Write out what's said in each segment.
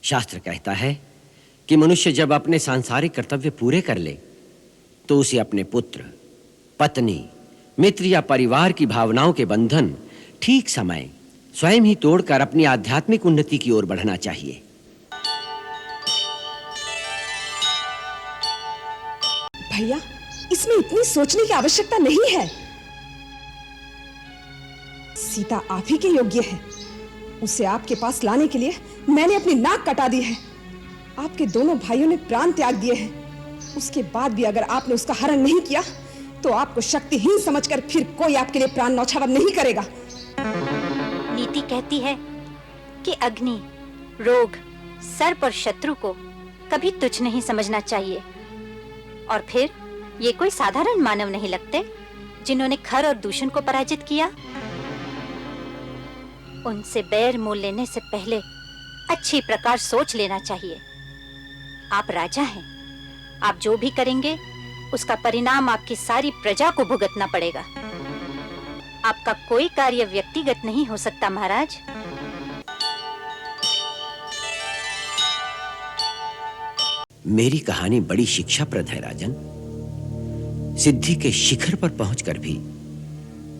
शास्त्र कहता है कि मनुष्य जब अपने सांसारिक कर्तव्य पूरे कर ले तो उसे अपने पुत्र, पत्नी, मित्र या परिवार की भावनाओं के बंधन ठीक समय स्वयं ही तोड़कर अपनी आध्यात्मिक उन्नति की ओर बढ़ना चाहिए। भैया, इसमें इतनी सोचने की आवश्यकता नहीं है। सीता आप ही के योग्य है। उसे आपके पास लाने के लिए मैंने अपनी नाक कटा दी है। आपके दोनों भाइयों ने प्राण त्याग दिए हैं। उसके बाद भी अगर आपने उसका हरण नहीं किया तो आपको शक्तिहीन समझकर फिर कोई आपके लिए प्राण न्यौछावर नहीं करेगा। नीति कहती है कि अग्नि, रोग, सर्प और शत्रु को कभी तुच्छ नहीं समझना चाहिए। और फिर ये कोई साधारण मानव नहीं लगते जिन्होंने खर और दूषण को पराजित किया। उनसे बैर मोल लेने से पहले अच्छी प्रकार सोच लेना चाहिए। आप राजा हैं, आप जो भी करेंगे उसका परिणाम आपकी सारी प्रजा को भुगतना पड़ेगा। आपका कोई कार्य व्यक्तिगत नहीं हो सकता महाराज। मेरी कहानी बड़ी शिक्षाप्रद है राजन। सिद्धि के शिखर पर पहुंचकर भी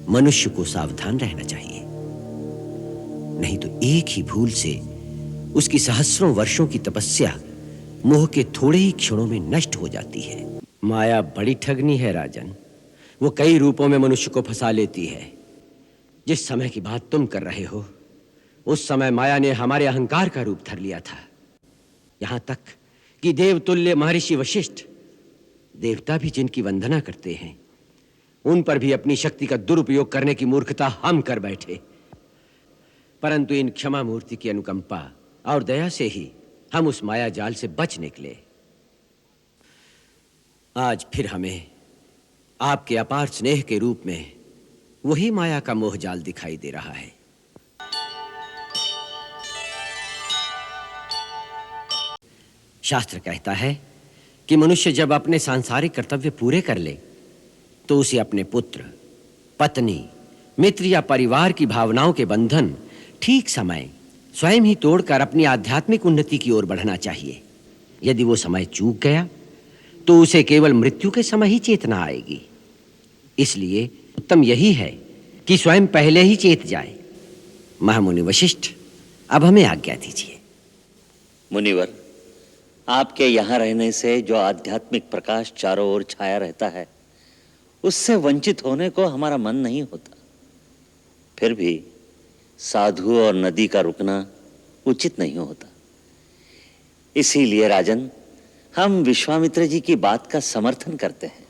मनुष्य को सावधान रहना चाहिए, नहीं तो एक ही भूल से उसकी सहस्रों वर्षों की तपस्या मोह के थोड़े ही क्षणों में नष्ट हो जाती है। माया बड़ी ठगनी है राजन। वो कई रूपों में मनुष्य को फंसा लेती है। जिस समय की बात तुम कर रहे हो उस समय माया ने हमारे अहंकार का रूप धर लिया था। यहां तक कि देवतुल्य महर्षि वशिष्ठ, देवता भी जिनकी वंदना करते हैं, उन पर भी अपनी शक्ति का दुरुपयोग करने की मूर्खता हम कर बैठे। परंतु इन क्षमा मूर्ति की अनुकंपा और दया से ही हम उस माया जाल से बच निकले। आज फिर हमें आपके अपार स्नेह के रूप में वही माया का मोह जाल दिखाई दे रहा है। शास्त्र कहता है कि मनुष्य जब अपने सांसारिक कर्तव्य पूरे कर ले तो उसे अपने पुत्र, पत्नी, मित्र या परिवार की भावनाओं के बंधन ठीक समय स्वयं ही तोड़कर अपनी आध्यात्मिक उन्नति की ओर बढ़ना चाहिए। यदि वो समय चूक गया तो उसे केवल मृत्यु के समय ही चेतना आएगी। इसलिए उत्तम यही है कि स्वयं पहले ही चेत जाए। महामुनि वशिष्ठ, अब हमें आज्ञा दीजिए। मुनिवर, आपके यहाँ रहने से जो आध्यात्मिक प्रकाश चारों ओर छाया रहता है, उससे वंचित होने को हमारा मन नहीं होता। फिर भी साधु और नदी का रुकना उचित नहीं होता। इसीलिए राजन, हम विश्वामित्र जी की बात का समर्थन करते हैं।